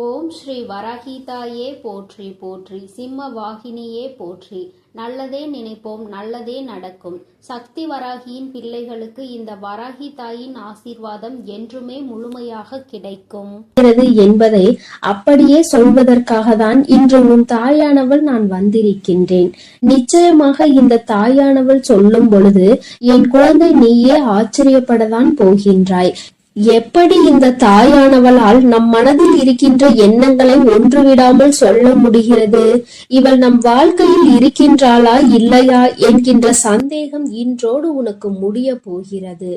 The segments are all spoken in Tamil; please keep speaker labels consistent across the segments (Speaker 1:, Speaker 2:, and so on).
Speaker 1: ஓம் ஸ்ரீ வராகிதாயே போற்றி போற்றி, சிம்ம வாகினியே போற்றி. நல்லதே நினைப்போம், நல்லதே நடக்கும். சக்தி வராகியின் பிள்ளைகளுக்கு இந்த வராகி தாயின் ஆசீர்வாதம் என்றுமே முழுமையாக கிடைக்கும்
Speaker 2: என்பதை அப்படியே சொல்வதற்காக தான் இன்று உன் தாயானவள் நான் வந்திருக்கின்றேன். நிச்சயமாக இந்த தாயானவள் சொல்லும் பொழுது என் குழந்தை நீயே ஆச்சரியப்படத்தான் போகின்றாய். எப்படி இந்த தாயானவளால் நம் மனதில் இருக்கின்ற எண்ணங்களை ஒன்றுவிடாமல் சொல்ல முடிகிறது? இவள் நம் வாழ்க்கையில் இருக்கின்றாளா இல்லையா என்கின்ற சந்தேகம் இன்றோடு உனக்கு முடிய போகிறது.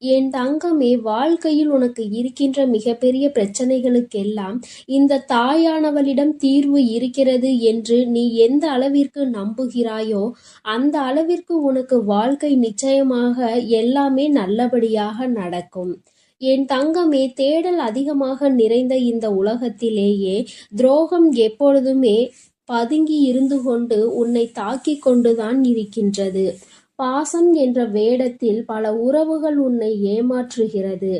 Speaker 2: என் தங்கமே, வாழ்க்கையில் உனக்கு இருக்கின்ற மிகப்பெரிய பிரச்சனைகளுக்கெல்லாம் இந்த தாயானவளிடம் தீர்வு இருக்கிறது என்று நீ எந்த அளவிற்கு நம்புகிறாயோ அந்த அளவிற்கு உனக்கு வாழ்க்கை நிச்சயமாக எல்லாமே நல்லபடியாக நடக்கும். என் தங்கமே, தேடல் அதிகமாக நிறைந்த இந்த உலகத்திலேயே துரோகம் எப்பொழுதுமே பதுங்கி இருந்து கொண்டு உன்னை தாக்கிக் கொண்டுதான் இருக்கின்றது. பாசம் என்ற வேடத்தில் பல உறவுகள் உன்னை ஏமாற்றுகிறது.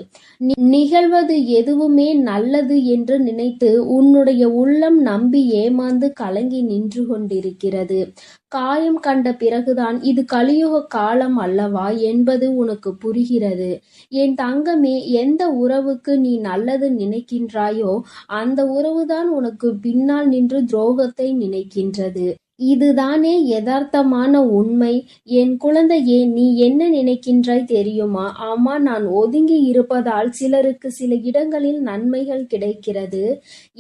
Speaker 2: நிகழ்வது எதுவுமே நல்லது என்று நினைத்து உன்னுடைய உள்ளம் நம்பி ஏமாந்து கலங்கி நின்று கொண்டிருக்கிறது. காயம் கண்ட பிறகுதான் இது கலியுக காலம் அல்லவா என்பது உனக்கு புரிகிறது. என் தங்கமே, எந்த உறவுக்கு நீ நல்லது நினைக்கின்றாயோ அந்த உறவுதான் உனக்கு பின்னால் நின்று துரோகத்தை நினைக்கின்றது. இதுதானே யதார்த்தமான உண்மை. என் குழந்தையே, நீ என்ன நினைக்கின்றாய் தெரியுமா? ஆமா, நான் ஒதுங்கி இருப்பதால் சிலருக்கு சில இடங்களில் நன்மைகள் கிடைக்கிறது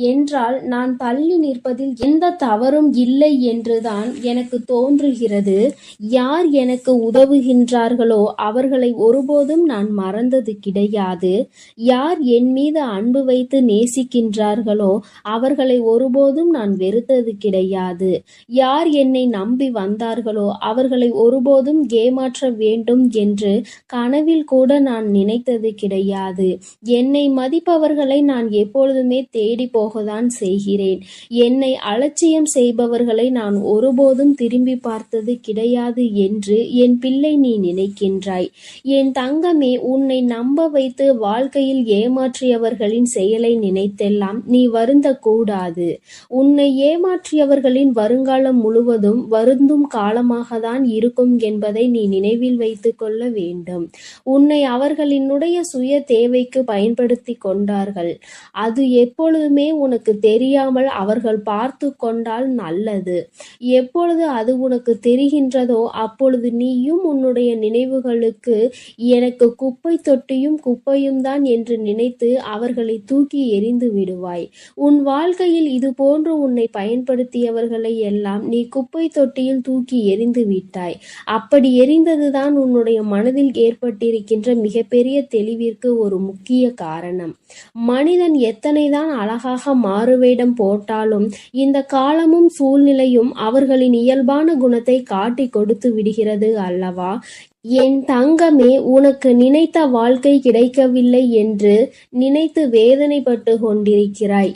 Speaker 2: என்றால் நான் தள்ளி நிற்பதில் எந்த தவறும் இல்லை என்றுதான் எனக்கு தோன்றுகிறது. யார் எனக்கு உதவுகின்றார்களோ அவர்களை ஒருபோதும் நான் மறந்தது கிடையாது. யார் என் மீது அன்பு வைத்து நேசிக்கின்றார்களோ அவர்களை ஒருபோதும் நான் வெறுத்தது கிடையாது. யார் என்னை நம்பி வந்தார்களோ அவர்களை ஒருபோதும் ஏமாற்ற வேண்டும் என்று கனவில் கூட நான் நினைத்தது கிடையாது. என்னை மதிப்பவர்களை நான் எப்பொழுதுமே தேடி போகத்தான் செய்கிறேன். என்னை அலட்சியம் செய்பவர்களை நான் ஒருபோதும் திரும்பி பார்த்தது கிடையாது என்று என் பிள்ளை நீ நினைக்கின்றாய். என் தங்கமே, உன்னை நம்ப வைத்து வாழ்க்கையில் ஏமாற்றியவர்களின் செயலை நினைத்தெல்லாம் நீ வருந்தக்கூடாது. உன்னை ஏமாற்றியவர்களின் வருங்காலம் முழுவதும் வருந்தும் காலமாகத்தான் இருக்கும் என்பதை நீ நினைவில் வைத்துக் கொள்ள வேண்டும். உன்னை அவர்களினுடைய சுய தேவைக்கு பயன்படுத்தி கொண்டார்கள். அது எப்பொழுதுமே உனக்கு தெரியாமல் அவர்கள் பார்த்து கொண்டால் நல்லது. எப்பொழுது அது உனக்கு தெரிகின்றதோ அப்பொழுது நீயும் உன்னுடைய நினைவுகளுக்கு எனக்கு குப்பை தொட்டியும் குப்பையும் தான் என்று நினைத்து அவர்களை தூக்கி எறிந்து விடுவாய். உன் வாழ்க்கையில் இது போன்று உன்னை பயன்படுத்தியவர்களை எல்லாம் நீ குப்பை தொட்டியில் தூக்கி எறிந்து விட்டாய். அப்படி எறிந்ததுதான் உன்னுடைய மனதில் ஏற்பட்டிருக்கின்ற மிகப்பெரிய தெளிவிற்கு ஒரு முக்கிய காரணம். மனிதன் எத்தனைதான் அழகாக மாறுவேடம் போட்டாலும் இந்த காலமும் சூழ்நிலையும் அவர்களின் இயல்பான குணத்தை காட்டி கொடுத்து விடுகிறது அல்லவா? என் தங்கமே, உனக்கு நினைத்த வாழ்க்கை கிடைக்கவில்லை என்று நினைத்து வேதனைப்பட்டு கொண்டிருக்கிறாய்.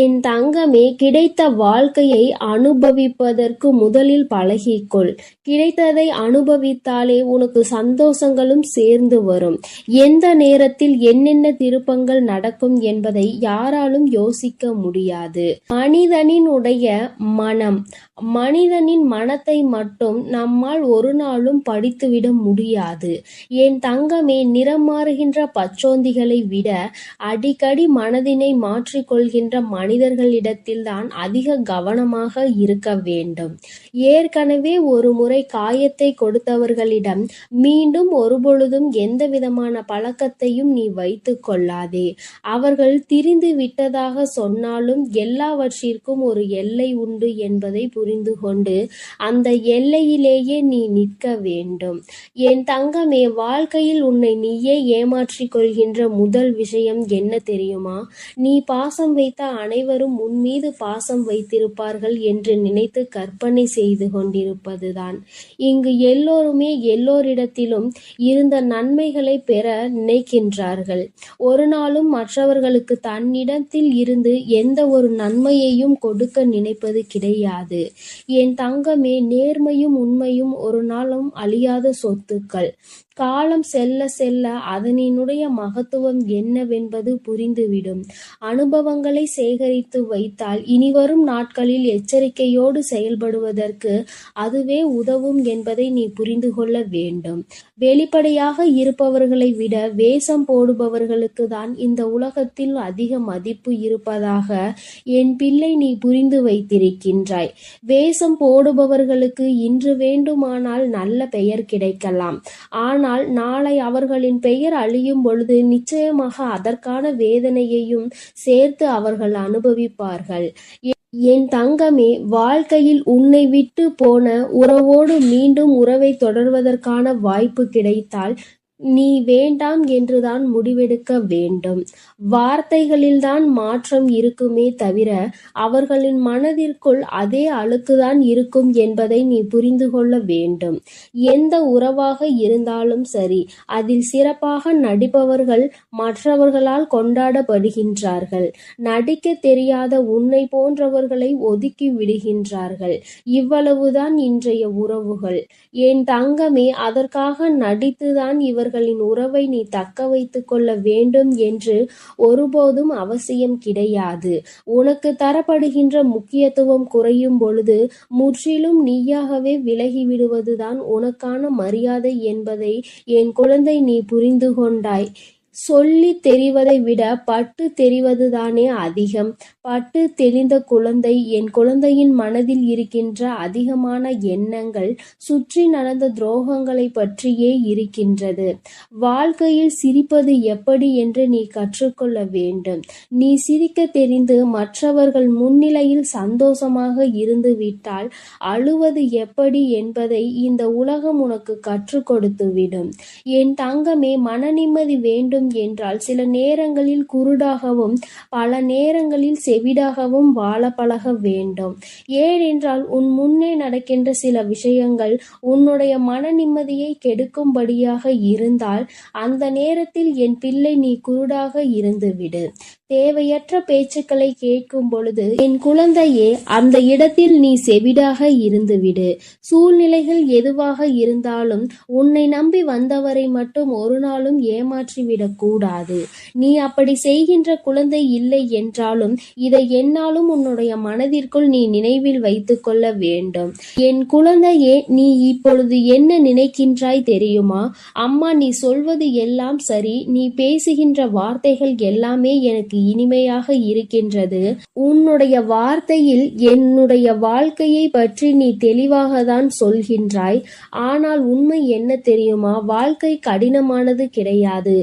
Speaker 2: என் தங்கமே, கிடைத்த வாழ்க்கையை அனுபவிப்பதற்கு முதலில் பழகிக்கொள். கிடைத்ததை அனுபவித்தாலே உனக்கு சந்தோஷங்களும் சேர்ந்து வரும். எந்த நேரத்தில் என்னென்ன திருப்பங்கள் நடக்கும் என்பதை யாராலும் யோசிக்க முடியாது. மனிதனினுடைய மனம், மனிதனின் மனத்தை மட்டும் நம்மால் ஒரு நாளும் படித்துவிட முடியாது. என் தங்கமே, நிறம் மாறுகின்ற பச்சோந்திகளை விட அடிக்கடி மனதினை மாற்றிக்கொள்கின்ற மனிதர்களிடத்தில்தான் அதிக கவனமாக இருக்க வேண்டும். ஏற்கனவே ஒரு முறை காயத்தை கொடுத்தவர்களிடம் மீண்டும் ஒருபொழுதும் எந்த விதமான பழக்கத்தையும் நீ வைத்து கொள்ளாதே. அவர்கள் திரிந்து விட்டதாக சொன்னாலும் எல்லாவற்றிற்கும் ஒரு எல்லை உண்டு என்பதை புரிந்து கொண்டு அந்த எல்லையிலேயே நீ நிற்க வேண்டும். என் தங்கமே, வாழ்க்கையில் உன்னை நீயே ஏமாற்றிக் கொள்கின்ற முதல் விஷயம் என்ன தெரியுமா? நீ பாசம் வைத்த அனைவரும் உன் மீது பாசம் வைத்திருப்பார்கள் என்று நினைத்து கற்பனை செய்து கொண்டிருப்பதுதான். இங்கு எல்லோருமே எல்லோரிடத்திலும் இருந்த நன்மைகளை பெற நினைக்கின்றார்கள். ஒரு நாளும் மற்றவர்களுக்கு தன்னிடத்தில் இருந்து எந்த ஒரு நன்மையையும் கொடுக்க நினைப்பது கிடையாது. என் தங்கமே, நேர்மையும் உண்மையும் ஒரு நாளும் அழியாத சொத்துக்கள். காலம் செல்ல செல்ல அதனினுடைய மகத்துவம் என்னவென்பது புரிந்துவிடும். அனுபவங்களை சேகரித்து வைத்தால் இனிவரும் நாட்களில் எச்சரிக்கையோடு செயல்படுவதற்கு அதுவே உதவும் என்பதை நீ புரிந்து கொள்ள வேண்டும். வெளிப்படையாக இருப்பவர்களை விட வேஷம் போடுபவர்களுக்கு தான் இந்த உலகத்தில் அதிக மதிப்பு இருப்பதாக என் பிள்ளை நீ புரிந்து வைத்திருக்கின்றாய். வேஷம் போடுபவர்களுக்கு இன்று வேண்டுமானால் நல்ல பெயர் கிடைக்கலாம். ஆனால் நாளை அவர்களின் பெயர் அழியும் பொழுது நிச்சயமாக அதற்கான வேதனையையும் சேர்த்து அவர்கள் அனுபவிப்பார்கள். என் தங்கமே, வாழ்க்கையில் உன்னை விட்டு போன உறவோடு மீண்டும் உறவை தொடர்வதற்கான வாய்ப்பு கிடைத்தால் நீ வேண்டாம் என்றுதான் முடிவெடுக்க வேண்டும். வார்த்தைகளில்தான் மாற்றம் இருக்குமே தவிர அவர்களின் மனதிற்குள் அதே அழுக்குதான் இருக்கும் என்பதை நீ புரிந்து கொள்ள வேண்டும். எந்த உறவாக இருந்தாலும் சரி, அதில் சிறப்பாக நடிப்பவர்கள் மற்றவர்களால் கொண்டாடப்படுகின்றார்கள். நடிக்க தெரியாத உன்னை போன்றவர்களை ஒதுக்கி விடுகின்றார்கள். இவ்வளவுதான் இன்றைய உறவுகள். என் தங்கமே, அதற்காக நடித்துதான் இவர்களின் உறவை நீ தக்க வைத்துக் கொள்ள வேண்டும் என்று ஒருபோதும் அவசியம் கிடையாது. உனக்கு தரப்படுகின்ற முக்கியத்துவம் குறையும் பொழுது முற்றிலும் நீயாகவே விலகிவிடுவதுதான் உனக்கான மரியாதை என்பதை என் குழந்தை நீ புரிந்து கொண்டாய். சொல்லி தெரிவதை விட பட்டு தெரிவதுதானே அதிகம். பட்டு தெளிந்த குழந்தை, என் குழந்தையின் மனதில் இருக்கின்ற அதிகமான எண்ணங்கள் சுற்றி நடந்த துரோகங்களை பற்றியே இருக்கின்றது. வாழ்க்கையில் சிரிப்பது எப்படி என்று நீ கற்றுக்கொள்ள வேண்டும். நீ சிரிக்க தெரிந்து மற்றவர்கள் முன்னிலையில் சந்தோஷமாக இருந்து விட்டால் அழுவது எப்படி என்பதை இந்த உலகம் உனக்கு கற்றுக் கொடுத்துவிடும். என் தங்கமே, மன நிம்மதி வேண்டும் என்றால் சில நேரங்களில் குருடாகவும் பல நேரங்களில் செவிடாகவும் வாழ பழக வேண்டும். ஏனென்றால் உன் முன்னே நடக்கின்ற சில விஷயங்கள் உன்னுடைய மன நிம்மதியை கெடுக்கும்படியாக இருந்தால் அந்த நேரத்தில் என் பிள்ளை நீ குருடாக இருந்துவிடு. தேவையற்ற பேச்சுக்களை கேட்கும் பொழுது என் குழந்தையே, அந்த இடத்தில் நீ செவிடாக இருந்துவிடு. சூழ்நிலைகள் எதுவாக இருந்தாலும் உன்னை நம்பி வந்தவரை மட்டும் ஒரு நாளும் ஏமாற்றிவிடக் கூடாது. நீ அப்படி செய்கின்ற குழந்தை இல்லை என்றாலும் இதை என்னாலும் உன்னுடைய மனதிற்குள் நீ நினைவில் வைத்துக் கொள்ள வேண்டும். என் குழந்தையே, நீ இப்பொழுது என்ன நினைக்கின்றாய் தெரியுமா? அம்மா, நீ சொல்வது எல்லாம் சரி, நீ பேசுகின்ற வார்த்தைகள் எல்லாமே எனக்கு இனிமையாக இருக்கின்றது. உன்னுடைய வார்த்தையில் என்னுடைய வாழ்க்கையை பற்றி நீ தெளிவாக தான் சொல்கின்றாய். ஆனால் உண்மை என்ன தெரியுமா? வாழ்க்கை கடினமானது கிடையாது.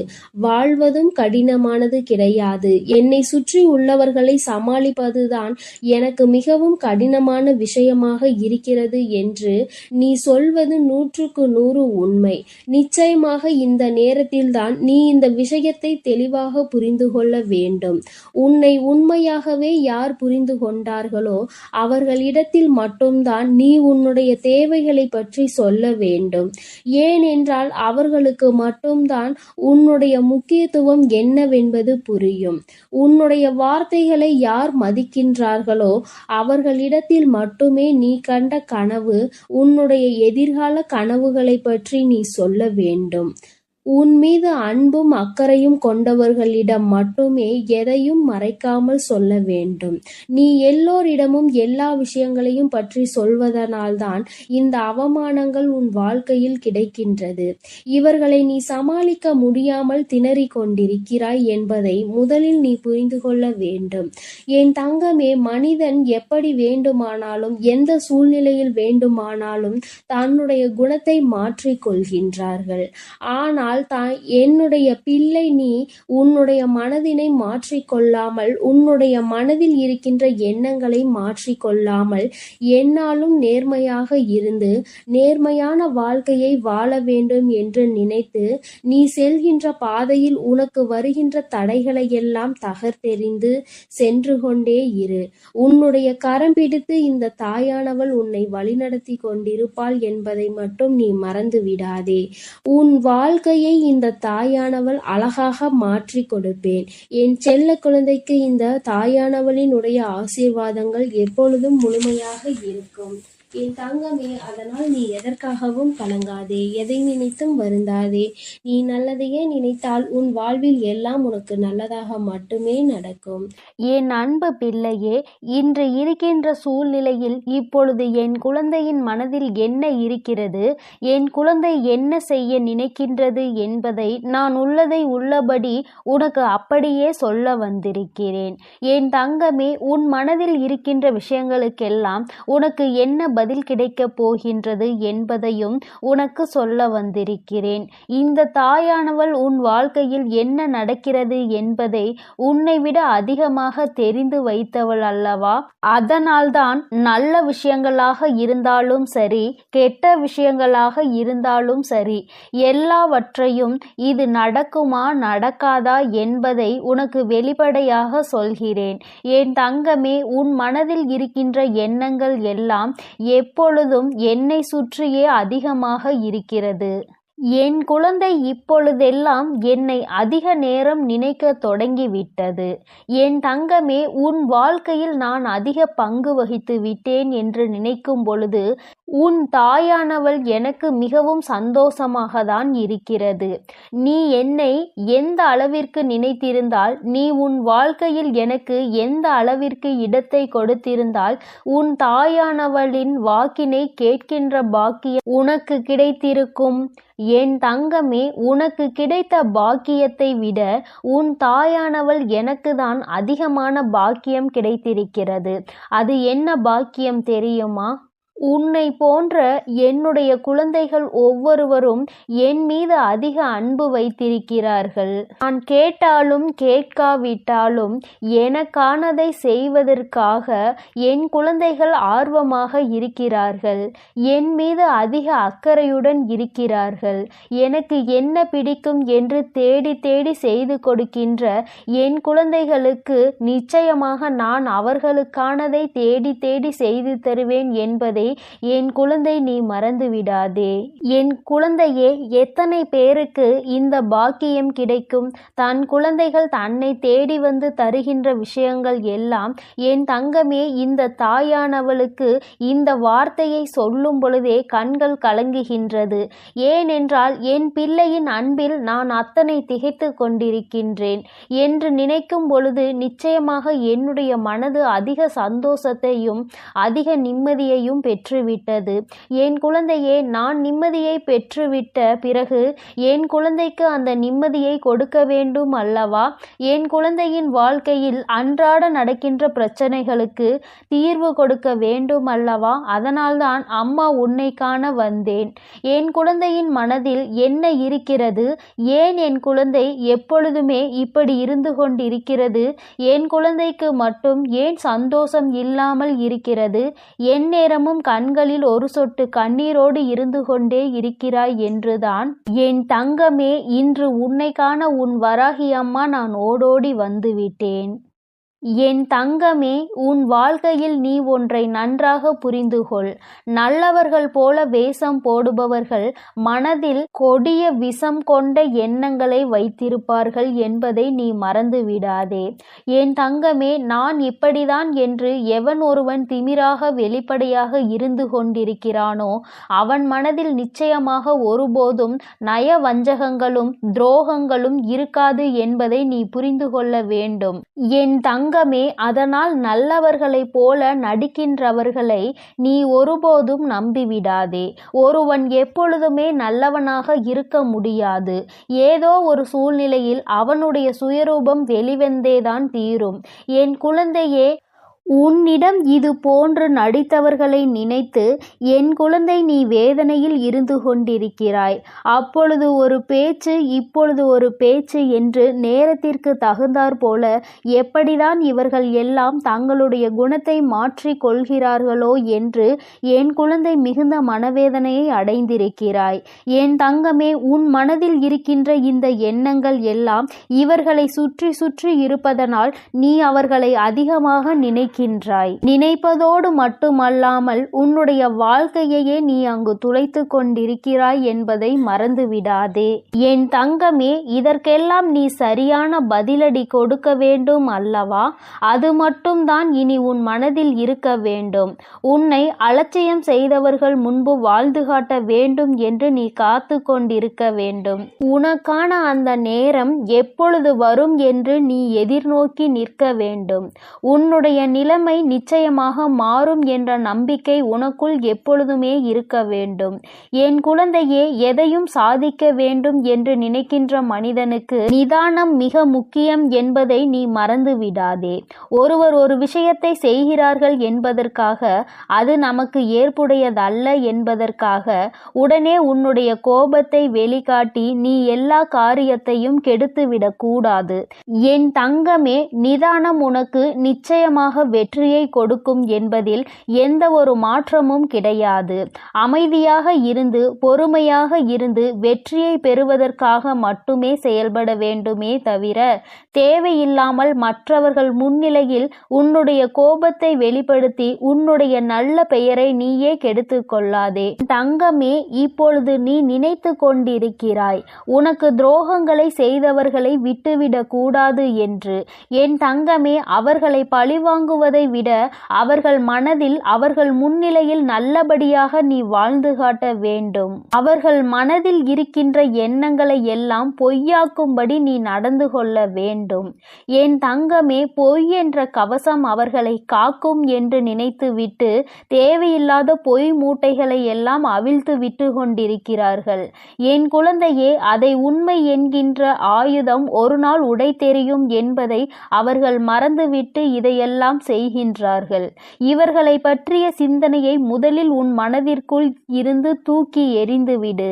Speaker 2: வாழ்வதும் கடினமானது கிடையாது. என்னை சுற்றி உள்ளவர்களை சமாளிப்பதுதான் எனக்கு மிகவும் கடினமான விஷயமாக இருக்கிறது என்று நீ சொல்வது 100% உண்மை. நிச்சயமாக இந்த நேரத்தில்தான் நீ இந்த விஷயத்தை தெளிவாக புரிந்து கொள்ள வேண்டும். உன்னை உண்மையாகவே யார் புரிந்து கொண்டார்களோ அவர்களிடத்தில் மட்டும்தான் நீ உன்னுடைய தேவைகளை பற்றி சொல்ல வேண்டும். ஏனென்றால் அவர்களுக்கு மட்டும்தான் உன்னுடைய முக்கியத்துவம் என்னவென்பது புரியும். உன்னுடைய வார்த்தைகளை யார் மதிக்கின்றார்களோ அவர்களிடத்தில் மட்டுமே நீ கண்ட கனவு, உன்னுடைய எதிர்கால கனவுகளை பற்றி நீ சொல்ல வேண்டும். உன் மீது அன்பும் அக்கறையும் கொண்டவர்களிடம் மட்டுமே எதையும் மறைக்காமல் சொல்ல வேண்டும். நீ எல்லோரிடமும் எல்லா விஷயங்களையும் பற்றி சொல்வதனால்தான் இந்த அவமானங்கள் உன் வாழ்க்கையில் கிடைக்கின்றது. இவர்களை நீ சமாளிக்க முடியாமல் திணறிக் கொண்டிருக்கிறாய் என்பதை முதலில் நீ புரிந்து கொள்ள வேண்டும். என் தங்கமே, மனிதன் எப்படி வேண்டுமானாலும் எந்த சூழ்நிலையில் வேண்டுமானாலும் தன்னுடைய குணத்தை மாற்றிக் கொள்கின்றார்கள். ஆனால் என்னுடைய பிள்ளை, நீ உன்னுடைய மனதினை மாற்றிக்கொள்ளாமல், உன்னுடைய மனதில் இருக்கின்ற எண்ணங்களை மாற்றிக்கொள்ளாமல் என்னாலும் நேர்மையாக இருந்து நேர்மையான வாழ்க்கையை வாழ வேண்டும் என்று நினைத்து நீ செல்கின்ற பாதையில் உனக்கு வருகின்ற தடைகளை எல்லாம் தகர்த்தெறிந்து சென்று கொண்டே இரு. உன்னுடைய கரம் பிடித்து இந்த தாயானவள் உன்னை வழிநடத்தி கொண்டிருப்பாள் என்பதை மட்டும் நீ மறந்து விடாதே. உன் வாழ்க்கை இந்த தாயானவள் அழகாக மாற்றி கொடுப்பேன். என் செல்ல குழந்தைக்கு இந்த தாயானவளின் உடைய ஆசீர்வாதங்கள் எப்பொழுதும் முழுமையாக இருக்கும். என் தங்கமே, அதனால் நீ எதற்காகவும் கலங்காதே, எதை நினைத்தும் வருந்தாதே. நீ நல்லதையே நினைத்தால் உன் வாழ்வில் எல்லாம் உனக்கு நல்லதாக மட்டுமே நடக்கும்.
Speaker 1: என் அன்பு பிள்ளையே, இன்று இருக்கின்ற சூழ்நிலையில் இப்பொழுது என் குழந்தையின் மனதில் என்ன இருக்கிறது, என் குழந்தை என்ன செய்ய நினைக்கின்றது என்பதை நான் உள்ளதை உள்ளபடி உனக்கு அப்படியே சொல்ல வந்திருக்கிறேன். என் தங்கமே, உன் மனதில் இருக்கின்ற விஷயங்களுக்கெல்லாம் உனக்கு என்ன பதில் கிடைக்கப் போகின்றது என்பதையும் உனக்கு சொல்ல வந்திருக்கிறேன். இந்த தாயானவள் உன் வாழ்க்கையில் என்ன நடக்கிறது என்பதை உன்னை விட அதிகமாக தெரிந்து வைத்தவள் அல்லவா? அதனால்தான் நல்ல விஷயங்களாக இருந்தாலும் சரி, கெட்ட விஷயங்களாக இருந்தாலும் சரி, எல்லாவற்றையும் இது நடக்குமா நடக்காதா என்பதை உனக்கு வெளிப்படையாக சொல்கிறேன். என் தங்கமே, உன் மனதில் இருக்கின்ற எண்ணங்கள் எல்லாம் எப்பொழுதும் என்னை சுற்றியே அதிகமாக இருக்கிறது. என் குழந்தை இப்பொழுதெல்லாம் என்னை அதிக நேரம் நினைக்க தொடங்கிவிட்டது. என் தங்கமே, உன் வாழ்க்கையில் நான் அதிக பங்கு வகித்து விட்டேன் என்று நினைக்கும் பொழுது உன் தாயானவள் எனக்கு மிகவும் சந்தோஷமாக தான் இருக்கிறது. நீ என்னை எந்த அளவிற்கு நினைத்திருந்தால், நீ உன் வாழ்க்கையில் எனக்கு எந்த அளவிற்கு இடத்தை கொடுத்திருந்தால், உன் தாயானவளின் வாக்கினை கேட்கின்ற பாக்கியம் உனக்கு கிடைத்திருக்கும். என் தங்கமே, உனக்கு கிடைத்த பாக்கியத்தை விட உன் தாயானவள் எனக்கு தான் அதிகமான பாக்கியம் கிடைத்திருக்கிறது. அது என்ன பாக்கியம் தெரியுமா? உன்னை போன்ற என்னுடைய குழந்தைகள் ஒவ்வொருவரும் என் மீது அதிக அன்பு வைத்திருக்கிறார்கள். நான் கேட்டாலும் கேட்காவிட்டாலும் எனக்கானதை செய்வதற்காக என் குழந்தைகள் ஆர்வமாக இருக்கிறார்கள். என் மீது அதிக அக்கறையுடன் இருக்கிறார்கள். எனக்கு என்ன பிடிக்கும் என்று தேடி தேடி செய்து கொடுக்கின்ற என் குழந்தைகளுக்கு நிச்சயமாக நான் அவர்களுக்கானதை தேடி தேடி செய்து தருவேன் என்பதை என் குழந்தை நீ மறந்து விடாதே. என் குழந்தையே, எத்தனை பேருக்கு இந்த பாக்கியம் கிடைக்கும்? தன் குழந்தைகள் தன்னை தேடி வந்து தருகின்ற விஷயங்கள் எல்லாம் என் தங்கமே, இந்த தாயானவளுக்கு இந்த வார்த்தையை சொல்லும் பொழுதே கண்கள் கலங்குகின்றது. ஏனென்றால் என் பிள்ளையின் அன்பில் நான் அத்தனை திகைத்து கொண்டிருக்கின்றேன் என்று நினைக்கும் பொழுது நிச்சயமாக என்னுடைய மனது அதிக சந்தோஷத்தையும் அதிக நிம்மதியையும் பெற்றுவிட்டது. என் குழந்தையே, நான் நிம்மதியை பெற்றுவிட்ட பிறகு என் குழந்தைக்கு அந்த நிம்மதியை கொடுக்க வேண்டும் அல்லவா? என் குழந்தையின் வாழ்க்கையில் அன்றாட நடக்கின்ற பிரச்சனைகளுக்கு தீர்வு கொடுக்க வேண்டும் அல்லவா? அதனால்தான் அம்மா உன்னை காண வந்தேன். என் குழந்தையின் மனதில் என்ன இருக்கிறது? ஏன் என் குழந்தை எப்பொழுதுமே இப்படி இருந்து கொண்டிருக்கிறது? என் குழந்தைக்கு மட்டும் ஏன் சந்தோஷம் இல்லாமல் இருக்கிறது? எந்நேரமும் கண்களில் ஒரு சொட்டு கண்ணீரோடு இருந்து கொண்டே இருக்கிறாய் என்றுதான் என் தங்கமே, இன்று உன்னை காண உன் வராகி அம்மா நான் ஓடோடி வந்துவிட்டேன். என் தங்கமே, உன் வாழ்க்கையில் நீ ஒன்றை நன்றாக புரிந்து கொள். நல்லவர்கள் போல வேஷம் போடுபவர்கள் மனதில் கொடிய விஷம் கொண்ட எண்ணங்களை வைத்திருப்பார்கள் என்பதை நீ மறந்து விடாதே. என் தங்கமே, நான் இப்படிதான் என்று எவன் ஒருவன் திமிராக வெளிப்படையாக இருந்து கொண்டிருக்கிறானோ அவன் மனதில் நிச்சயமாக ஒருபோதும் நயவஞ்சகங்களும் துரோகங்களும் இருக்காது என்பதை நீ புரிந்து கொள்ள வேண்டும். என் தங்கமே, அதனால் நல்லவர்களைப் போல நடிக்கின்றவர்களை நீ ஒருபோதும் நம்பிவிடாதே. ஒருவன் எப்பொழுதுமே நல்லவனாக இருக்க முடியாது. ஏதோ ஒரு சூழ்நிலையில் அவனுடைய சுயரூபம் வெளிவந்தேதான் தீரும். என் குழந்தையே, உன்னிடம் இது போன்று நடித்தவர்களை நினைத்து என் குழந்தை நீ வேதனையில் இருந்து கொண்டிருக்கிறாய். அப்பொழுது ஒரு பேச்சு, இப்பொழுது ஒரு பேச்சு என்று நேரத்திற்கு தகுந்தாற் போல எப்படிதான் இவர்கள் எல்லாம் தங்களுடைய குணத்தை மாற்றிக் கொள்கிறார்களோ என்று என் குழந்தை மிகுந்த மனவேதனையை அடைந்திருக்கிறாய். என் தங்கமே, உன் மனதில் இருக்கின்ற இந்த எண்ணங்கள் எல்லாம் இவர்களை சுற்றி சுற்றி இருப்பதனால் நீ அவர்களை அதிகமாக நினைக்கிறாய். நினைக்கின்றாய். நினைப்பதோடு மட்டுமல்லாமல் உன்னுடைய வாழ்க்கையையே நீ அங்கு துளைத்து கொண்டிருக்கிறாய் என்பதை மறந்துவிடாதே. என் தங்கமே, இதற்கெல்லாம் நீ சரியான பதிலடி கொடுக்க வேண்டும் அல்லவா? அது மட்டும்தான் இனி உன் மனதில் இருக்க வேண்டும். உன்னை அலட்சியம் செய்தவர்கள் முன்பு வாழ்ந்து காட்ட வேண்டும் என்று நீ காத்து கொண்டிருக்க வேண்டும். உனக்கான அந்த நேரம் எப்பொழுது வரும் என்று நீ எதிர்நோக்கி நிற்க வேண்டும். உன்னுடைய நிலைமை நிச்சயமாக மாறும் என்ற நம்பிக்கை உனக்குள் எப்பொழுதுமே இருக்க வேண்டும். என் குழந்தையே, எதையும் சாதிக்க வேண்டும் என்று நினைக்கின்ற மனிதனுக்கு நிதானம் மிக முக்கியம் என்பதை நீ மறந்து விடாதே. ஒருவர் ஒரு விஷயத்தை செய்கிறார்கள் என்பதற்காக, அது நமக்கு ஏற்புடையதல்ல என்பதற்காக உடனே உன்னுடைய கோபத்தை வெளிக்காட்டி நீ எல்லா காரியத்தையும் கெடுத்துவிடக் கூடாது. என் தங்கமே, நிதானம் உனக்கு நிச்சயமாக வெற்றியை கொடுக்கும் என்பதில் எந்த ஒரு மாற்றமும் கிடையாது. அமைதியாக இருந்து பொறுமையாக இருந்து வெற்றியை பெறுவதற்காக மட்டுமே செயல்பட வேண்டுமே தவிர தேவையில்லாமல் மற்றவர்கள் முன்னிலையில் உன்னுடைய கோபத்தை வெளிப்படுத்தி உன்னுடைய நல்ல பெயரை நீயே கெடுத்து கொள்ளாதே. தங்கமே, இப்பொழுது நீ நினைத்து கொண்டிருக்கிறாய் உனக்கு துரோகங்களை செய்தவர்களை விட்டுவிடக் கூடாது என்று. என் தங்கமே, அவர்களை பழிவாங்குவதை விட அவர்கள் மனதில் அவர்கள் முன்னிலையில் நல்லபடியாக நீ வாழ்ந்து காட்ட வேண்டும். அவர்கள் மனதில் இருக்கின்ற எண்ணங்களை எல்லாம் பொய்யாக்கும்படி நீ நடந்து கொள்ள வேண்டும். என் தங்கமே, பொய் என்ற கவசம் அவர்களை காக்கும் என்று நினைத்துவிட்டு தேவையில்லாத பொய் மூட்டைகளை எல்லாம் அவிழ்த்து விட்டு கொண்டிருக்கிறார்கள். என் குழந்தையே, அதை உண்மை என்கின்ற ஆயுதம் ஒரு நாள் உடை தெரியும் என்பதை அவர்கள் மறந்துவிட்டு இதையெல்லாம் செய்கின்றார்கள். இவர்களை பற்றிய சிந்தனையை முதலில் உன் மனதிற்குள் இருந்து தூக்கி எறிந்துவிடு.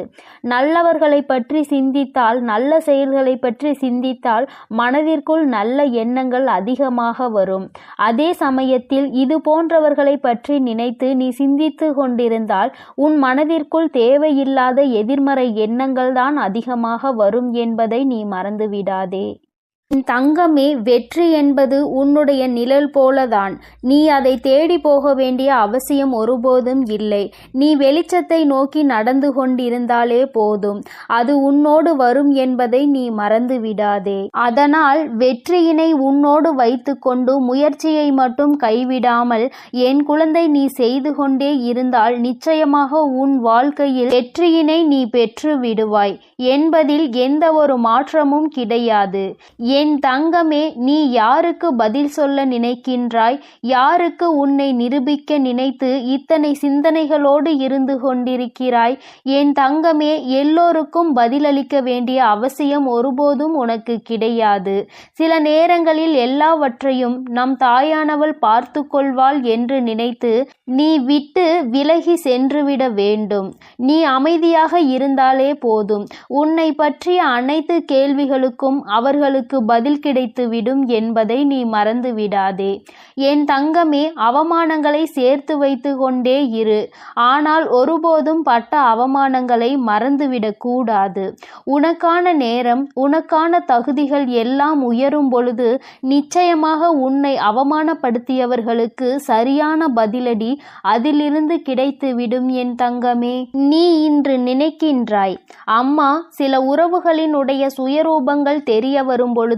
Speaker 1: நல்லவர்களை பற்றி சிந்தித்தால், நல்ல செயல்களை பற்றி சிந்தித்தால் மனதிற்குள் நல்ல எண்ணங்கள் அதிகமாக வரும். அதே சமயத்தில் இது போன்றவர்களை பற்றி நினைத்து நீ சிந்தித்து கொண்டிருந்தால் உன் மனதிற்குள் தேவையில்லாத எதிர்மறை எண்ணங்கள் தான் அதிகமாக வரும் என்பதை நீ மறந்துவிடாதே. தங்கமே, வெற்றி என்பது உன்னுடைய நிழல் போலதான். நீ அதை தேடி போக வேண்டிய அவசியம் ஒருபோதும் இல்லை. நீ வெளிச்சத்தை நோக்கி நடந்து கொண்டிருந்தாலே போதும், அது உன்னோடு வரும் என்பதை நீ மறந்து விடாதே. அதனால் வெற்றியினை உன்னோடு வைத்து கொண்டு முயற்சியை மட்டும் கைவிடாமல் என் குழந்தை நீ செய்து கொண்டே இருந்தால் நிச்சயமாக உன் வாழ்க்கையில் வெற்றியினை நீ பெற்று விடுவாய் என்பதில் எந்த ஒரு மாற்றமும் கிடையாது. என் தங்கமே, நீ யாருக்கு பதில் சொல்ல நினைக்கின்றாய்? யாருக்கு உன்னை நிரூபிக்க நினைத்து இத்தனை சிந்தனைகளோடு இருந்து கொண்டிருக்கிறாய்? என் தங்கமே, எல்லோருக்கும் பதிலளிக்க வேண்டிய அவசியம் ஒருபோதும் உனக்கு கிடையாது. சில நேரங்களில் எல்லாவற்றையும் நம் தாயானவள் பார்த்து கொள்வாள் என்று நினைத்து நீ விட்டு விலகி சென்றுவிட வேண்டும். நீ அமைதியாக இருந்தாலே போதும். உன்னை பற்றிய அனைத்து கேள்விகளுக்கும் அவர்களுக்கு பதில் கிடைத்துவிடும் என்பதை நீ மறந்து விடாதே. என் தங்கமே, அவமானங்களை சேர்த்து வைத்து கொண்டே இரு. ஆனால் ஒருபோதும் பட்ட அவமானங்களை மறந்துவிடக் கூடாது. உனக்கான நேரம், உனக்கான தகுதிகள் எல்லாம் உயரும் பொழுது நிச்சயமாக உன்னை அவமானப்படுத்தியவர்களுக்கு சரியான பதிலடி அதிலிருந்து கிடைத்துவிடும். என் தங்கமே, நீ இன்று நினைக்கின்றாய், அம்மா, சில உறவுகளினுடைய சுயரூபங்கள் தெரிய வரும் பொழுது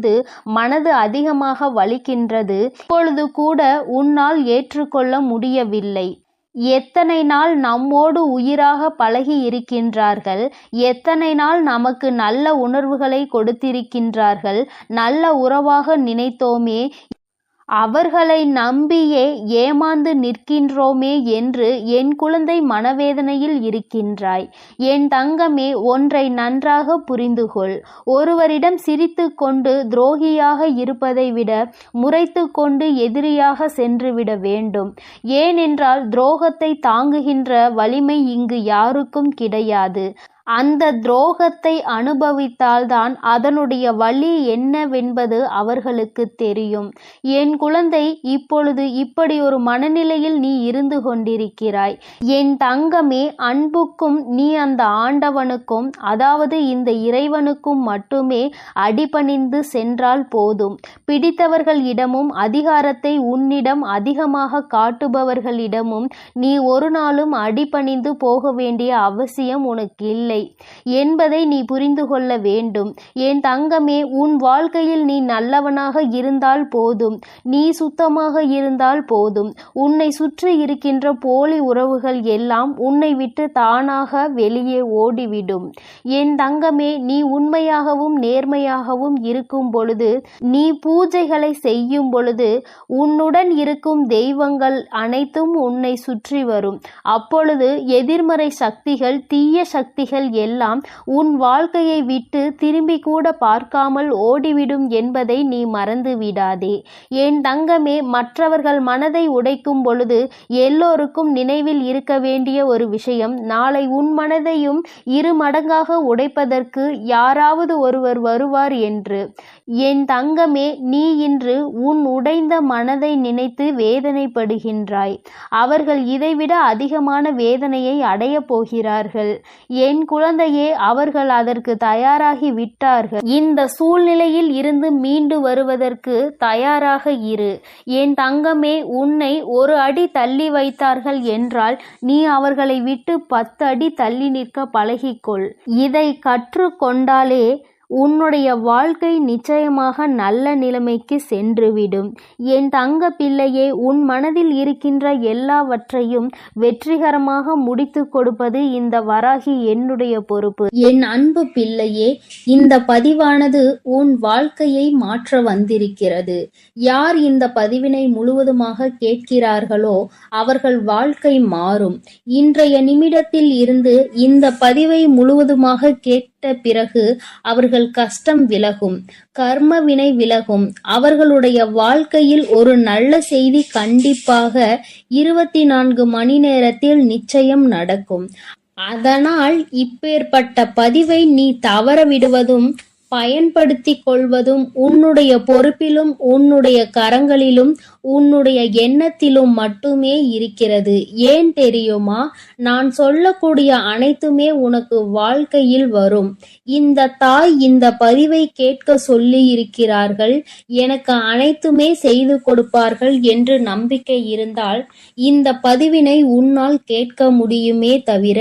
Speaker 1: மனது அதிகமாக வலிக்கின்றது. இப்பொழுது கூட உன்னால் ஏற்றுக்கொள்ள முடியவில்லை. எத்தனை நாள் நம்மோடு உயிராக பழகி இருக்கின்றார்கள், எத்தனை நாள் நமக்கு நல்ல உணர்வுகளை கொடுத்திருக்கின்றார்கள், நல்ல உறவாக நினைத்தோமே, அவர்களை நம்பியே ஏமாந்து நிற்கின்றோமே என்று என் குழந்தை மனவேதனையில் இருக்கின்றாய். என் தங்கமே, ஒன்றை நன்றாக புரிந்துகொள். ஒருவரிடம் சிரித்து கொண்டு துரோகியாக இருப்பதை விட முறைத்து கொண்டு எதிரியாக சென்றுவிட வேண்டும். ஏனென்றால் துரோகத்தை தாங்குகின்ற வலிமை இங்கு யாருக்கும் கிடையாது. அந்த துரோகத்தை அனுபவித்தால்தான் அதனுடைய வலி என்னவென்பது அவர்களுக்கு தெரியும். என் குழந்தை, இப்பொழுது இப்படி ஒரு மனநிலையில் நீ இருந்து கொண்டிருக்கிறாய். என் தங்கமே, அன்புக்கும் நீ அந்த ஆண்டவனுக்கும், அதாவது இந்த இறைவனுக்கும் மட்டுமே அடிபணிந்து சென்றால் போதும். பிடித்தவர்களிடமும் அதிகாரத்தை உன்னிடம் அதிகமாக காட்டுபவர்களிடமும் நீ ஒரு நாளும் அடிபணிந்து போக வேண்டிய அவசியம் உனக்கு இல்லை என்பதை நீ புரிந்து கொள்ள வேண்டும். என் தங்கமே, உன் வாழ்க்கையில் நீ நல்லவனாக இருந்தால் போதும், நீ சுத்தமாக இருந்தால் போதும். உன்னை சுற்றி இருக்கின்ற போலி உறவுகள் எல்லாம் உன்னை விட்டு தானாக வெளியே ஓடிவிடும். என் தங்கமே, நீ உண்மையாகவும் நேர்மையாகவும் இருக்கும் பொழுது, நீ பூஜைகளை செய்யும் பொழுது, உன்னுடன் இருக்கும் தெய்வங்கள் அனைத்தும் உன்னை சுற்றி வரும். அப்பொழுது எதிர்மறை சக்திகள், தீய சக்திகள் எல்லாம் உன் வாழ்க்கையை விட்டு திரும்பி கூட பார்க்காமல் ஓடிவிடும் என்பதை நீ மறந்து விடாதே. என் தங்கமே, மற்றவர்கள் மனதை உடைக்கும் பொழுது எல்லோருக்கும் நினைவில் இருக்க வேண்டிய ஒரு விஷயம், நாளை உன் மனதையும் 2 மடங்காக உடைப்பதற்கு யாராவது ஒருவர் வருவார் என்று. என் தங்கமே, நீ இன்று உன் உடைந்த மனதை நினைத்து வேதனைப்படுகின்றாய். அவர்கள் இதைவிட அதிகமான வேதனையை அடையப் போகிறார்கள். என் குழந்தையே, அவர்கள் அதற்கு தயாராகி விட்டார்கள். இந்த சூழ்நிலையில் இருந்து மீண்டு வருவதற்கு தயாராக இரு. என் தங்கமே, உன்னை 1 அடி தள்ளி வைத்தார்கள் என்றால் நீ அவர்களை விட்டு 10 அடி தள்ளி நிற்க பழகிக்கொள். இதை கற்றுக்கொண்டாலே உன்னுடைய வாழ்க்கை நிச்சயமாக நல்ல நிலைமைக்கு சென்றுவிடும். என் தங்க பிள்ளையே, உன் மனதில் இருக்கின்ற எல்லாவற்றையும் வெற்றிகரமாக முடித்து கொடுப்பது இந்த வராகி என்னுடைய பொறுப்பு.
Speaker 2: என் அன்பு பிள்ளையே, இந்த பதிவானது உன் வாழ்க்கையை மாற்ற வந்திருக்கிறது. யார் இந்த பதிவினை முழுவதுமாக கேட்கிறார்களோ அவர்கள் வாழ்க்கை மாறும். இன்றைய நிமிடத்தில் இருந்து இந்த பதிவை முழுவதுமாக கேட்ட பிறகு அவர்கள் கஷ்டம் விலகும், கர்ம வினை விலகும். அவர்களுடைய வாழ்க்கையில் ஒரு நல்ல செய்தி கண்டிப்பாக 24 மணி நேரத்தில் நிச்சயம் நடக்கும். அதனால் இப்பேற்பட்ட பதிவை நீ தவற விடுவதும் பயன்படுத்திக் கொள்வதும் உன்னுடைய பொறுப்பிலும் உன்னுடைய கரங்களிலும் உன்னுடைய எண்ணத்திலும் மட்டுமே இருக்கிறது. ஏன் தெரியுமா? நான் சொல்லக்கூடிய அனைத்துமே உனக்கு வாழ்க்கையில் வரும். இந்த தாய் இந்த பதிவை கேட்க சொல்லி இருக்கிறார்கள், எனக்கு அனைத்துமே செய்து கொடுப்பார்கள் என்று நம்பிக்கை இருந்தால் இந்த பதிவினை உன்னால் கேட்க முடியுமே தவிர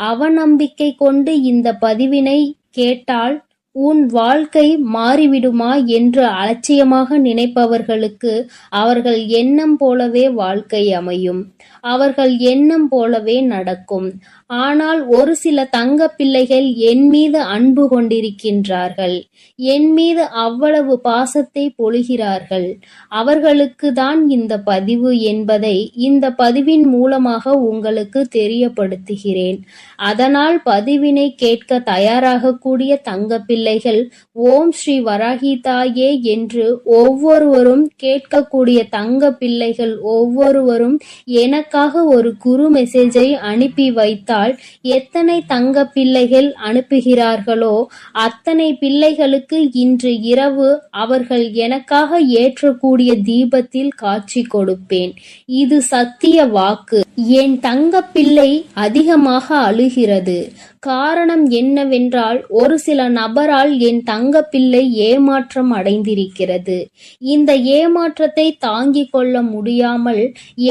Speaker 2: அவநம்பிக்கை கொண்டு இந்த பதிவினை கேட்டால் உன் வாழ்க்கை மாறிவிடுமா என்று அலட்சியமாக நினைப்பவர்களுக்கு அவர்கள் எண்ணம் போலவே வாழ்க்கை அமையும், அவர்கள் எண்ணம் போலவே நடக்கும். ஆனால் ஒரு சில தங்க பிள்ளைகள் என் மீது அன்பு கொண்டிருக்கின்றார்கள், என் மீது அவ்வளவு பாசத்தை பொழிகிறார்கள். அவர்களுக்கு தான் இந்த பதிவு என்பதை இந்த பதிவின் மூலமாக உங்களுக்கு தெரியப்படுத்துகிறேன். அதனால் பதிவினை கேட்க தயாராகக்கூடிய தங்க பிள்ளைகள் ஓம் ஸ்ரீ வராகி தாயே என்று ஒவ்வொருவரும் கேட்கக்கூடிய தங்க பிள்ளைகள் ஒவ்வொருவரும் எனக்காக ஒரு குறு மெசேஜை அனுப்பி வைத்தால் எத்தனை தங்க பிள்ளைகள் அனுப்புகிறார்களோ அத்தனை பிள்ளைகளுக்கு இன்று இரவு அவர்கள் எனக்காக ஏற்றக்கூடிய தீபத்தில் காட்சி கொடுப்பேன். இது சத்திய வாக்கு. என் தங்க பிள்ளை அதிகமாக அழுகிறது. காரணம் என்னவென்றால் ஒரு சில நபரால் என் தங்க பிள்ளை ஏமாற்றம் அடைந்திருக்கிறது. இந்த ஏமாற்றத்தை தாங்கிக் கொள்ள முடியாமல்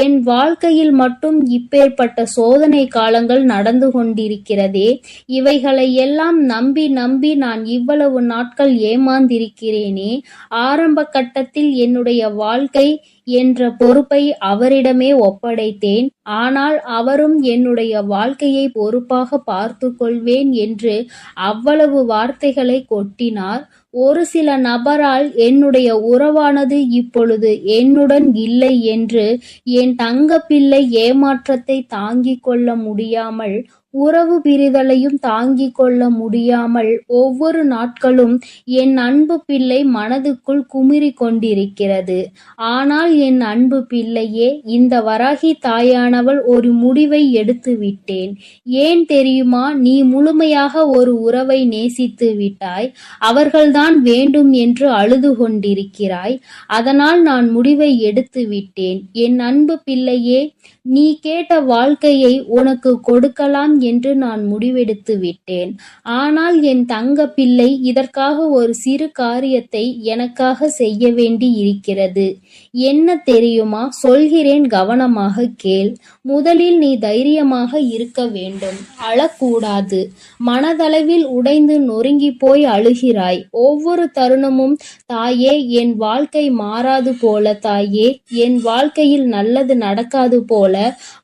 Speaker 2: என் வாழ்க்கையில் மட்டும் இப்பேற்பட்ட சோதனை காலங்கள் நடந்து கொண்டிருக்கிறதே, இவைகளை எல்லாம் நம்பி நம்பி நான் இவ்வளவு நாட்கள் ஏமாந்திருக்கிறேனே. ஆரம்ப கட்டத்தில் என்னுடைய வாழ்க்கை என்ற பொறுப்பை அவரிடமே ஒப்படைத்தேன். ஆனால் அவரும் என்னுடைய வாழ்க்கையை பொறுப்பாக பார்த்து கொள்வேன் என்று அவ்வளவு வார்த்தைகளை கொட்டினார். ஒரு சில நபரால் என்னுடைய உறவானது இப்பொழுது என்னுடன் இல்லை என்று என் தங்க பிள்ளை ஏமாற்றத்தை தாங்கிக் கொள்ள முடியாமல் உறவு பிரிதலையும் தாங்கிக் கொள்ள முடியாமல் ஒவ்வொரு நாட்களும் என் அன்பு பிள்ளை மனதுக்குள் குமுறி கொண்டிருக்கிறது. ஆனால் என் அன்பு பிள்ளையே, இந்த வராகி தாயானவள் ஒரு முடிவை எடுத்து விட்டேன். ஏன் தெரியுமா? நீ முழுமையாக ஒரு உறவை நேசித்து விட்டாய். அவர்கள்தான் வேண்டும் என்று அழுது கொண்டிருக்கிறாய். அதனால் நான் முடிவை எடுத்து விட்டேன். என் அன்பு பிள்ளையே, நீ கேட்ட வாழ்க்கையை உனக்கு கொடுக்கலாம் என்று நான் முடிவெடுத்து விட்டேன். ஆனால் என் தங்க பிள்ளை, இதற்காக ஒரு சிறு காரியத்தை எனக்காக செய்ய வேண்டி இருக்கிறது. என்ன தெரியுமா? சொல்கிறேன், கவனமாக கேள். முதலில் நீ தைரியமாக இருக்க வேண்டும். அழக்கூடாது. மனதளவில் உடைந்து நொறுங்கி போய் அழுகிறாய். ஒவ்வொரு தருணமும் தாயே, என் வாழ்க்கை மாறாது போல, தாயே, என் வாழ்க்கையில் நல்லது நடக்காது போல,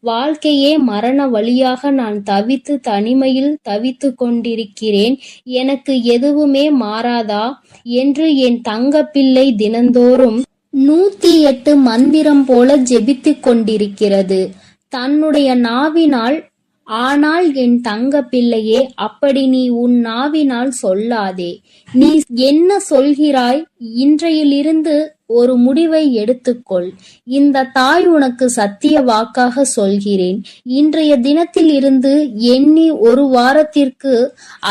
Speaker 2: வாழ்க்கையே மரண வழியாக நான் தவித்து தனிமையில் தவித்து கொண்டிருக்கிறேன். எனக்கு எதுவுமே மாறாதா என்று என் தங்க பிள்ளை தினந்தோறும் 108 மந்திரம் போல ஜெபித்துக் கொண்டிருக்கிறது தன்னுடைய நாவினால். ஆனால் என் தங்க பிள்ளையே, அப்படி நீ உன் நாவினால் சொல்லாதே. நீ என்ன சொல்கிறாய்? இன்றையிலிருந்து ஒரு முடிவை எடுத்துக்கொள். இந்த தாய் உனக்கு சத்திய வாக்காக சொல்கிறேன். இன்றைய தினத்தில் இருந்து எண்ணி ஒரு வாரத்திற்கு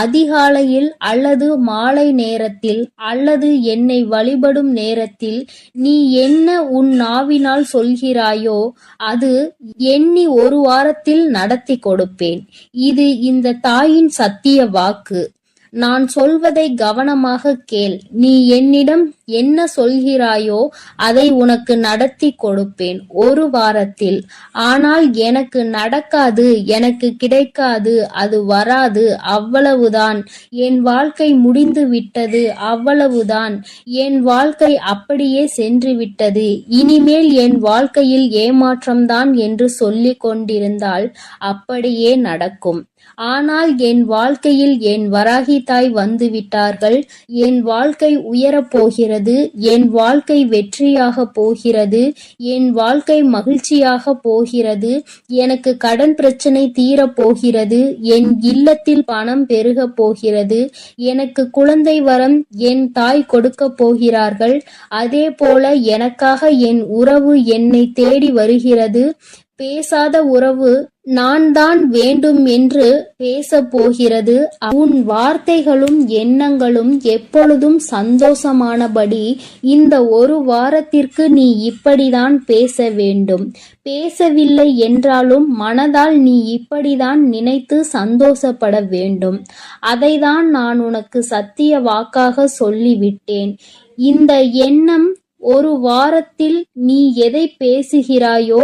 Speaker 2: அதிகாலையில் அல்லது மாலை நேரத்தில் அல்லது என்னை வழிபடும் நேரத்தில் நீ என்ன உன் நாவினால் சொல்கிறாயோ அது எண்ணி ஒரு வாரத்தில் நடத்தி கொடுப்பேன். இது இந்த தாயின் சத்திய வாக்கு. நான் சொல்வதை கவனமாக கேள். நீ என்னிடம் என்ன சொல்கிறாயோ அதை உனக்கு நடத்தி கொடுப்பேன் ஒரு வாரத்தில். ஆனால் எனக்கு நடக்காது, எனக்கு கிடைக்காது, அது வராது, அவ்வளவுதான். என் வாழ்க்கை முடிந்து விட்டது, அவ்வளவுதான். என் வாழ்க்கை அப்படியே சென்று விட்டது, இனிமேல் என் வாழ்க்கையில் ஏமாற்றம்தான் என்று சொல்லிக் கொண்டிருந்தால் அப்படியே நடக்கும். ஆனால் என் வாழ்க்கையில் என் வராகி தாய் வந்து விட்டார்கள். என் வாழ்க்கை உயரப் போகிறது. என் வாழ்க்கை வெற்றியாக போகிறது. என் வாழ்க்கை மகிழ்ச்சியாக போகிறது. எனக்கு கடன் பிரச்சனை தீரப் போகிறது. என் இல்லத்தில் பணம் பெருக போகிறது. எனக்கு குழந்தை வரம் என் தாய் கொடுக்க போகிறார்கள். அதே போல எனக்காக என் உறவு என்னை தேடி வருகிறது. பேசாத உறவு நான் தான் வேண்டும் என்று பேச போகிறது. உன் வார்த்தைகளும் எண்ணங்களும் எப்பொழுதும் சந்தோஷமானபடி இந்த ஒரு வாரத்திற்கு நீ இப்படிதான் பேச வேண்டும். பேசவில்லை என்றாலும் மனதால் நீ இப்படிதான் நினைத்து சந்தோஷப்பட வேண்டும். அதைதான் நான் உனக்கு சத்திய வாக்காக சொல்லிவிட்டேன். இந்த எண்ணம் ஒரு வாரத்தில் நீ எதை பேசுகிறாயோ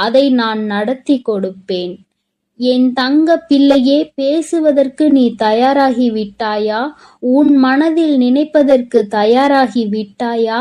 Speaker 2: அதை நான் நடத்தி கொடுப்பேன். என் தங்க பிள்ளையே, பேசுவதற்கு நீ தயாராகி விட்டாயா? உன் மனதில் நினைப்பதற்கு தயாராகி விட்டாயா?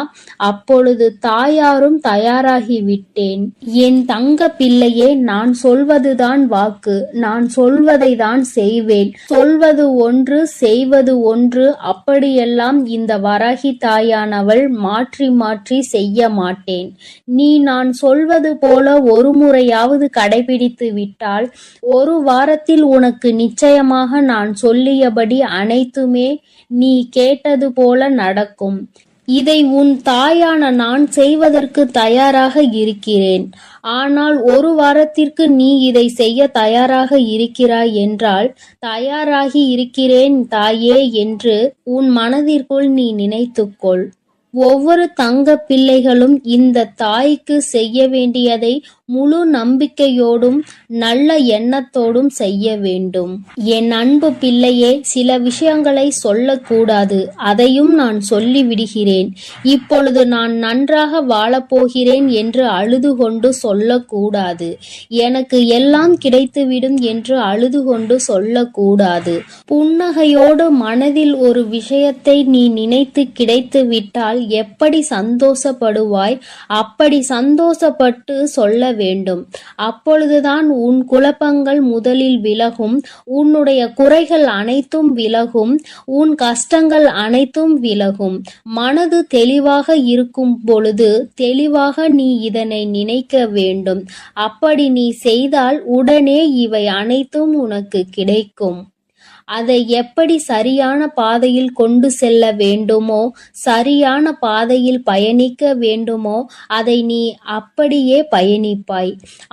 Speaker 2: அப்பொழுது தாயாரும் தயாராகி விட்டேன். என் தங்க பிள்ளையே, நான் சொல்வதுதான் வாக்கு. நான் சொல்வதை தான் செய்வேன். சொல்வது ஒன்று, செய்வது ஒன்று. அப்படியெல்லாம் இந்த வராகி தாயானவள் மாற்றி மாற்றி செய்ய மாட்டேன். நீ நான் சொல்வது போல ஒரு முறையாவது கடைபிடித்து விட்டால் ஒரு வாரத்தில் உனக்கு நிச்சயமாக நான் சொல்லியபடி அனைத்துமே நீ கேட்டது போல நடக்கும். இதை உன் தாயான நான் செய்வதற்கு தயாராக இருக்கிறேன். ஆனால் ஒரு வாரத்திற்கு நீ இதை செய்ய தயாராக இருக்கிறாய் என்றால், தயாராகி இருக்கிறேன் தாயே என்று உன் மனதிற்குள் நீ நினைத்துக்கொள். ஒவ்வொரு தங்க பிள்ளைகளும் இந்த தாய்க்கு செய்ய வேண்டியதை முழு நம்பிக்கையோடும் நல்ல எண்ணத்தோடும் செய்ய வேண்டும். என் அன்பு பிள்ளையே, சில விஷயங்களை சொல்லக்கூடாது. அதையும் நான் சொல்லிவிடுகிறேன். இப்பொழுது நான் நன்றாக வாழப்போகிறேன் என்று அழுது கொண்டு சொல்லக்கூடாது. எனக்கு எல்லாம் கிடைத்துவிடும் என்று அழுது கொண்டு சொல்லக்கூடாது. புன்னகையோடு மனதில் ஒரு விஷயத்தை நீ நினைத்து கிடைத்து விட்டால் எப்படி சந்தோஷப்படுவாய், அப்படி சந்தோஷப்பட்டு சொல்ல வேண்டும். அப்பொழுதுதான் உன் குழப்பங்கள் முதலில் விலகும், உன்னுடைய குறைகள் அனைத்தும் விலகும், உன் கஷ்டங்கள் அனைத்தும் விலகும். மனது தெளிவாக இருக்கும் பொழுது தெளிவாக நீ இதனை நினைக்க வேண்டும். அப்படி நீ செய்தால் உடனே இவை அனைத்தும் உனக்கு கிடைக்கும். அதை எப்படி சரியான பாதையில் கொண்டு செல்ல வேண்டுமோ, சரியான பாதையில் பயணிக்க வேண்டுமோ அதை நீ அப்படியே பயணிப்பாய்.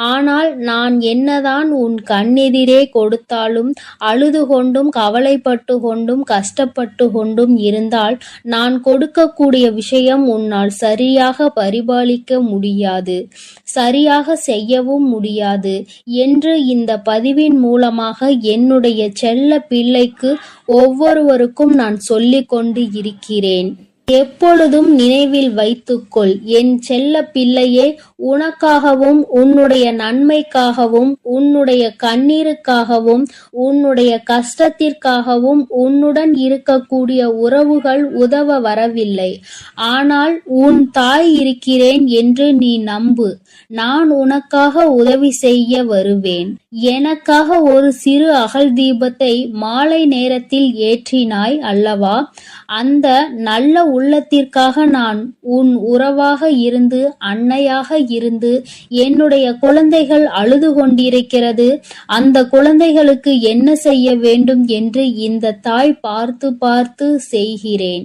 Speaker 2: ஆனால் நான் என்னதான் உன் கண்ணெதிரே கொடுத்தாலும் அழுது கொண்டும் கவலைப்பட்டு கொண்டும் கஷ்டப்பட்டு கொண்டும் இருந்தால் நான் கொடுக்கக்கூடிய விஷயம் உன்னால் சரியாக பரிபாலிக்க முடியாது, சரியாக செய்யவும் முடியாது என்று இந்த பதிவின் மூலமாக என்னுடைய செல்ல பிள்ளைக்கு ஒவ்வொருவருக்கும் நான் சொல்லிக் கொண்டு இருக்கிறேன். எப்பொழுதும் நினைவில் வைத்துக்கொள், என் செல்ல பிள்ளையே, உனக்காகவும் உன்னுடைய நன்மைக்காகவும் உன்னுடைய கண்ணீருக்காகவும் உன்னுடைய கஷ்டத்திற்காகவும் உன்னுடன் இருக்கக்கூடிய உறவுகள் உதவ வரவில்லை. ஆனால் உன் தாய் இருக்கிறேன் என்று நீ நம்பு. நான் உனக்காக உதவி செய்ய வருவேன். எனக்காக ஒரு சிறு அகல் தீபத்தை மாலை நேரத்தில் ஏற்றினாய் அல்லவா? அந்த நல்ல உள்ளத்திற்காக நான் உன் உறவாக இருந்து, அன்னையாக இருந்து, என்னுடைய குழந்தைகள் அழுது கொண்டிருக்கிறது, அந்த குழந்தைகளுக்கு என்ன செய்ய வேண்டும் என்று இந்த தாய் பார்த்து பார்த்து செய்கிறேன்.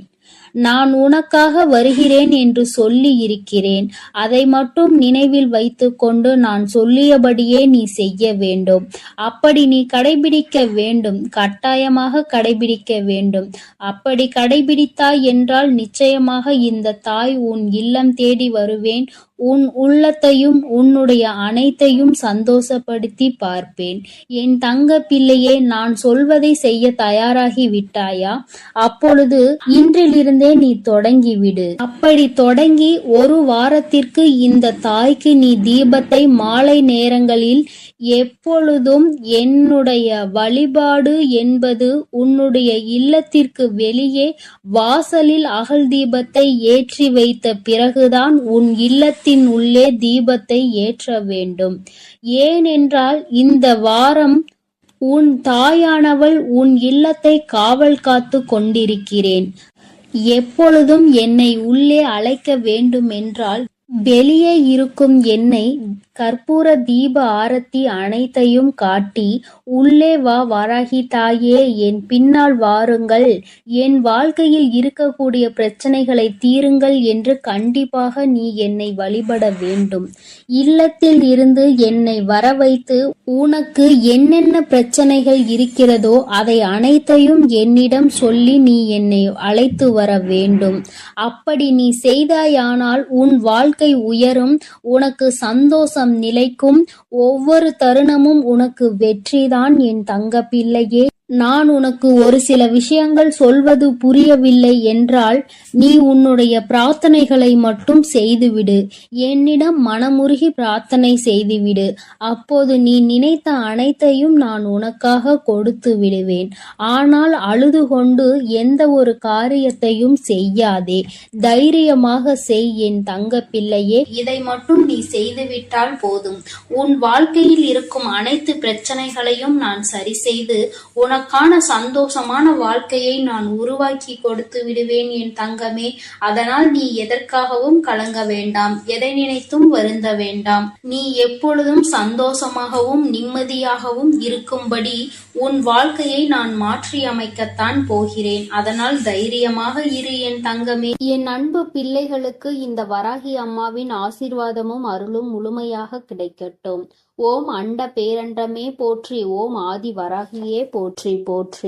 Speaker 2: நான் உனக்காக வருகிறேன் என்று சொல்லி இருக்கிறேன். அதை மட்டும் நினைவில் வைத்துக்கொண்டு நான் சொல்லியபடியே நீ செய்ய வேண்டும். அப்படி நீ கடைபிடிக்க வேண்டும், கட்டாயமாக கடைபிடிக்க வேண்டும். அப்படி கடைபிடித்தாய் என்றால் நிச்சயமாக இந்த தாய் உன் இல்லம் தேடி வருவேன். உன் உள்ளத்தையும் உன்னுடைய அனைத்தையும் சந்தோஷப்படுத்தி பார்ப்பேன். என் தங்க பிள்ளையே, நான் சொல்வதை செய்ய தயாராகி விட்டாயா? அப்பொழுது இன்றிலிருந்தே நீ தொடங்கிவிடு. அப்படி தொடங்கி ஒரு வாரத்திற்கு இந்த தாய்க்கு நீ தீபத்தை மாலை நேரங்களில் எப்பொழுதும் என்னுடைய வழிபாடு என்பது உன்னுடைய இல்லத்திற்கு வெளியே வாசலில் அகல் தீபத்தை ஏற்றி வைத்த பிறகுதான் உன் இல்லத்தின் உள்ளே தீபத்தை ஏற்ற வேண்டும். ஏனென்றால் இந்த வாரம் உன் தாயானவள் உன் இல்லத்தை காவல் காத்து கொண்டிருக்கிறேன். எப்பொழுதும் என்னை உள்ளே அழைக்க வேண்டுமென்றால் வெளியே இருக்கும் என்னை கற்பூர தீப ஆரத்தி அனைத்தையும் காட்டி, உள்ளே வா வராகி தாயே, என் பின்னால் வாருங்கள், என் வாழ்க்கையில் இருக்கக்கூடிய பிரச்சனைகளை தீருங்கள் என்று கண்டிப்பாக நீ என்னை வழிபட வேண்டும். இல்லத்தில் இருந்து என்னை வர வைத்து உனக்கு என்னென்ன பிரச்சனைகள் இருக்கிறதோ அதை அனைத்தையும் என்னிடம் சொல்லி நீ என்னை அழைத்து வர வேண்டும். அப்படி நீ செய்தாயானால் உன் வாழ்க்கை உயரும், உனக்கு சந்தோஷம் நிலைக்கும், ஒவ்வொரு தருணமும் உனக்கு வெற்றிதான் என் தங்க பிள்ளையே. நான் உனக்கு ஒரு சில விஷயங்கள் சொல்வது புரியவில்லை என்றால் நீ உன்னுடைய பிரார்த்தனைகளை மட்டும் செய்துவிடு. என்னிடம் மனமுருகி பிரார்த்தனை செய்துவிடு. அப்போது நீ நினைத்த அனைத்தையும் நான் உனக்காக கொடுத்து விடுவேன். ஆனால் அழுது கொண்டு எந்த ஒரு காரியத்தையும் செய்யாதே. தைரியமாக செய் என் தங்க பிள்ளையே. இதை மட்டும் நீ செய்துவிட்டால் போதும். உன் வாழ்க்கையில் இருக்கும் அனைத்து பிரச்சனைகளையும் நான் சரி செய்து உனக்கான சந்தோஷமான வாழ்க்கையை நான் உருவாக்கி கொடுத்து விடுவேன் என் தங்கமே. அதனால் நீ எதற்காகவும் கலங்க வேண்டாம், எதை நினைத்தும் வருந்த வேண்டாம். நீ எப்பொழுதும் சந்தோஷமாகவும் நிம்மதியாகவும் இருக்கும்படி உன் வாழ்க்கையை நான் மாற்றி அமைக்கத்தான் போகிறேன். அதனால் தைரியமாக இரு என் தங்கமே.
Speaker 1: என் அன்பு பிள்ளைகளுக்கு இந்த வராகி அம்மாவின் ஆசீர்வாதமும் அருளும் முழுமையாக கிடைக்கட்டும். ஓம் அண்ட பேரண்டமே போற்றி, ஓம் ஆதி வராகியே போற்றி போற்றி.